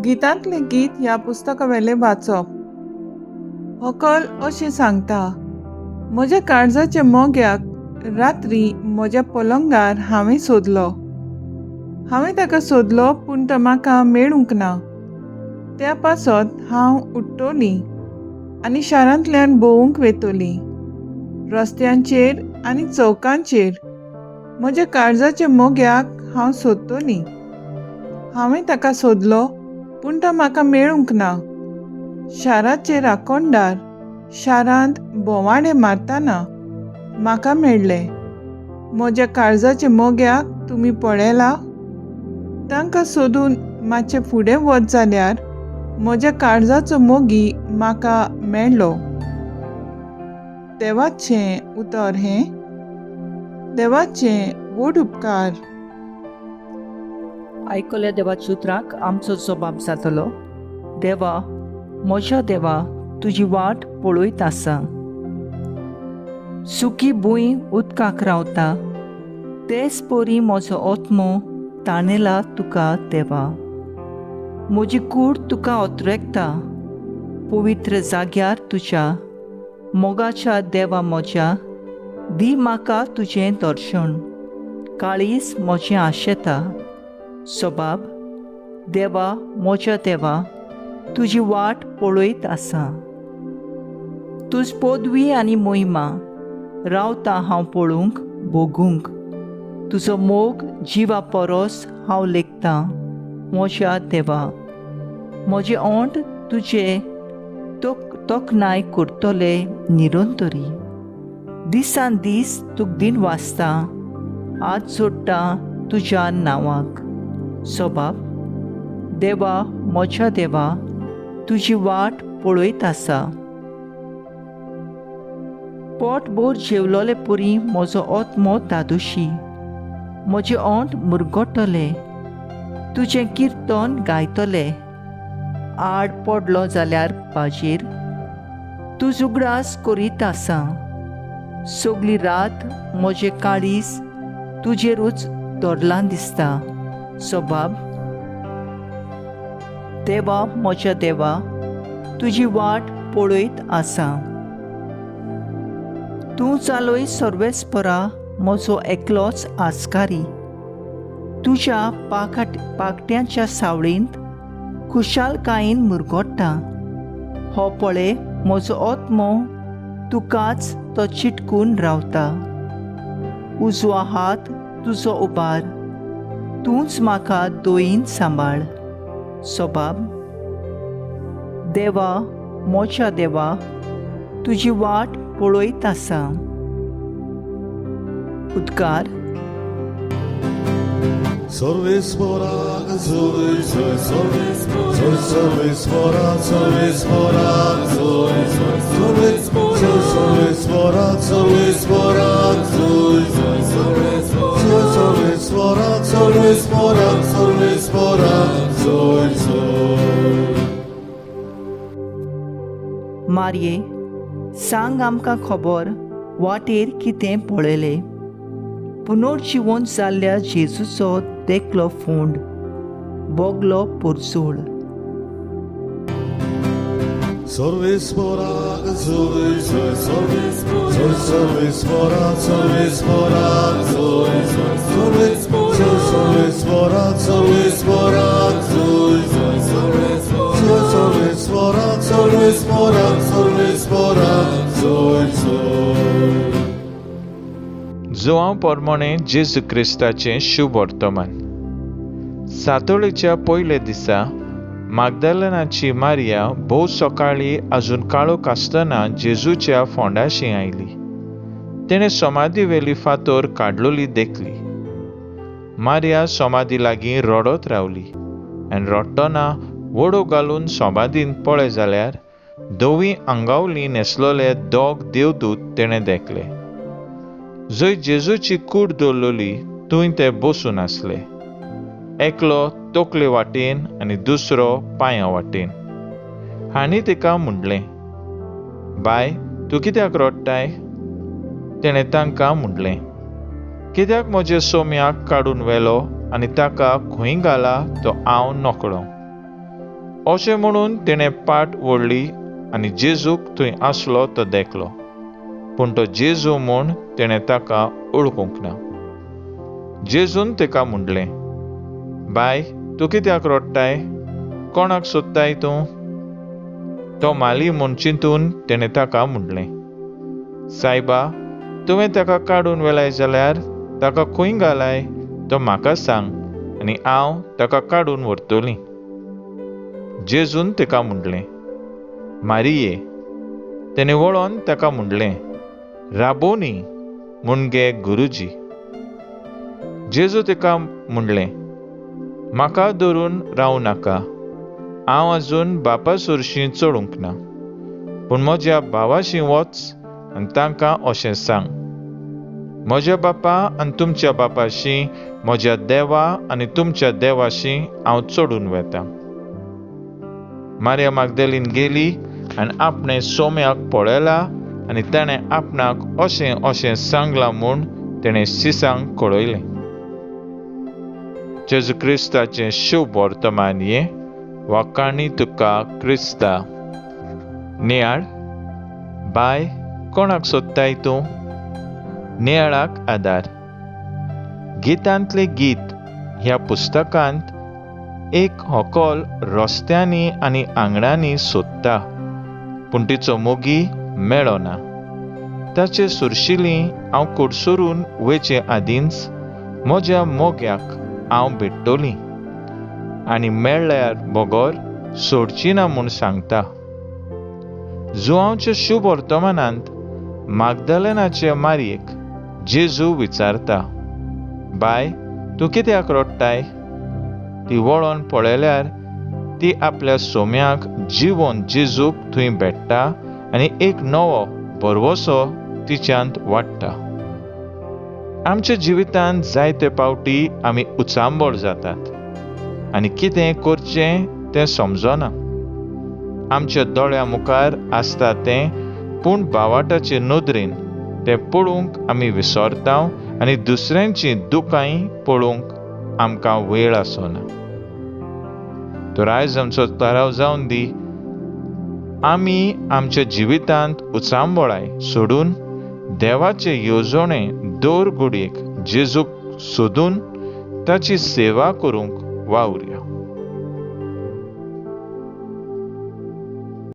गितांतले गीत ह्या पुस्तकावेले वाचप. व्हंकल अशें सांगता, म्हज्या काळजाचे मोग्याक रात्री म्हज्या पलंगार हांवें सोदलो. हांवें ताका सोदलो पूण तो म्हाका मेळूंक ना. त्या पासत हांव उठ्ठोलीं आनी शारांतल्यान भोवूंक वेतोलीं. रस्त्यांचेर आनी चौकांचेर म्हज्या काळजाचे मोग्याक हांव सोदतोलीं. हांवें ताका सोदलो पूण तो म्हाका मेळूंक ना. शाराचे राखणदार शारांत बोवाडे मारतना म्हाका मेळ्ळे. म्हज्या काळजाचे मोग्याक तुमी पळयला? तांकां सोदून मातशें फुडें वच जाल्यार म्हज्या काळजाचो मोगी म्हाका मेळ्ळो. देवाचें उतर हें. देवाचें व्हड उपकार. आयकल्या देवाच्या उतराक आमचो जबाब जातलो. देवा, म्हज्या देवा, तुजी वाट पळयत आसा. सुकी भूंय उदकाक रावता, तेच परी म्हजो आत्मो ताणेला तुका देवा. म्हजी कूड तुका ओतरेकता, पवित्र जाग्यार तुज्या. मोगाच्या देवा म्हज्या, दी म्हाका तुजें दर्शन. काळीज म्हजें आशेता. सोबाब, देवा म्हज्या देवा, तुजी वाट पळयत आसा. तुज पदवी आनी मोहिमा रावता हांव पळोवंक भोगूंक. तुजो मोग जिवा परस हांव लेखतां म्हज्या देवा. म्हजें ओंठ तुजे तोखणाय करतले निरंतरी. दिसान दीस तुक दिन वाचता, हात जोडटा तुज्या नांवाक. सोबाब, देवा म्हज्या देवा, तुजी वाट पळयत आसा. पोटभर जेवलोले परी म्हजो आत्मो दादोशी. म्हजे ओंठ मुरगोडटले, तुजें किर्तन गायतले. आड पडलो जाल्यार बाजेर तूं उगडास करीत आसा. सगळी रात म्हजें काळीज तुजेरूच धरलां दिसता. सोबाब, देवा म्हज्या देवा, तुजी वाट पळयत आसा. तूं चालोय सर्वेस्परा म्हजो एकलोच आस्कारी. तुज्या पाकट्यांच्या सावळींत खुशालकायेन मुरगोडटा. हो पळय म्हजो आत्मो तुकाच तो चिटकून रावता. उजवा हात तुजो उबार, तूंच म्हाका दोयीन सांबाळ. सोबाब, देवा म्हज्या देवा, तुजी वाट पळयत आसा. उद्गार. Sorvespora, sorvespora, sorvespora, sorvespora, sorvespora, sorvespora, मारये, सांग आमकां खबर वाटेर कितें पळयलें. पुनर्जीवन जाल्ल्या जेजूचो देखलो फोंड, बोगलो पोरजोळ. Sorvespora, sorvespora, sorvespora, sorvespora, sorvespora, sorvespora, जोआंव पोरमोणें जेजू क्रिस्ताचें शुभ वर्तमान. सातोळेच्या पयले दिसा मागदलेनाची मारिया भोव सकाळीं आजून काळोख आसतना जेजूच्या फोंडाशी आयली. तिणें समाधी वेली फातर काडलोली देखली. मारिया समाधी लागीं रडत रावली आनी रडटना वडो घालून समाधीन पळय जाल्यार धवी आंगावली न्हेसलोले दोग देवदूत तिणें देखले. जंय जेजूची कूड दवरलोली थंय ते बसून आसले, एकलो तकले वाटेन आनी दुसरो पांया वाटेन. हांणी तिका म्हणलें, बाय, तूं कित्याक रडटाय? तिणें तांकां म्हणलें, कित्याक म्हजे सोम्याक काडून व्हेलो आनी ताका खंय घाला तो हांव नकळो. अशें म्हणून तिणें पाट ओडली आनी जेजूक थंय आसलो तो देखलो, पूण तो जेजू म्हूण तिणें ताका ओळखूंक ना. जेजून तिका म्हणलें, बाय, तूं कित्याक रडटाय? कोणाक सोदताय तूं? तो माली म्हूण चिंतून तिणें ताका म्हणलें, सायबा, तुवें ताका काडून व्हेलाय जाल्यार ताका खंय घालाय तो म्हाका सांग आनी हांव ताका काडून व्हरतलीं. जेजून तिका म्हणलें, मारिये. तिणें वळोन ताका म्हणलें, राबोनी, म्हणजे गुरुजी. जेजू तिका म्हणलें, म्हाका धरून रावूं नाका. हांव आजून बापा सुरशीं चडूंक ना, पूण म्हज्या भावाशीं वच आनी तांकां अशें सांग, म्हज्या बापा आनी तुमच्या बापाशीं, म्हज्या देवा आनी तुमच्या देवाशीं हांव चडून वेतां. मारिया मागदलीन गेली आनी आपणे सोम्याक पळयला आनी ताणें आपणाक अशें अशें सांगलां म्हूण तिणें शिसांक कळयलें. जेजू क्रिस्ताचें शुभ वर्तमान हें वा काणी तुका क्रिस्ता. नियाळ, बाय, कोणाक सोदताय तूं? नियाळाक आदार. गितांतलें गीत ह्या पुस्तकांत एक व्हंकल रस्त्यांनी आनी आंगणांनी सोदता, पूण तिचो मोगी मेळना. ताचे सुरशिलीं हांव कुडसुरून वेचे आदींच म्हज्या मोग्याक हांव भेटतलीं आनी मेळ्ळ्यार बगोर सोडची ना म्हूण सांगता. जुआंवच्या शुभ वर्तमानांत मागदलेनाचे मारयेक जेजू विचारता, बाय, तूं कित्याक रडटाय? ती वळोन पळयल्यार ती आपल्या सोम्याक जिवोन जेजूक थंय भेटता आनी एक नवो भरवोसो तिच्यांत वाडटा. आमच्या जिवितांत जायते फावटी आमी उचांबळ जातात आनी कितें करचें तें समजना. आमच्या दोळ्या मुखार आसता तें, पूण बावाटाचे नदरेन तें पळोवंक आमी विसरता आनी दुसऱ्यांची दुखांय पळोवंक आमकां वेळ आसना. तर आयज आमचो थाराव जावन दी, आमी आमच्या जिवितांत उचांबळाय सोडून देवाचे येवजणे दर घडयेक जेजूक सोदून ताची सेवा करूंक वावुरया.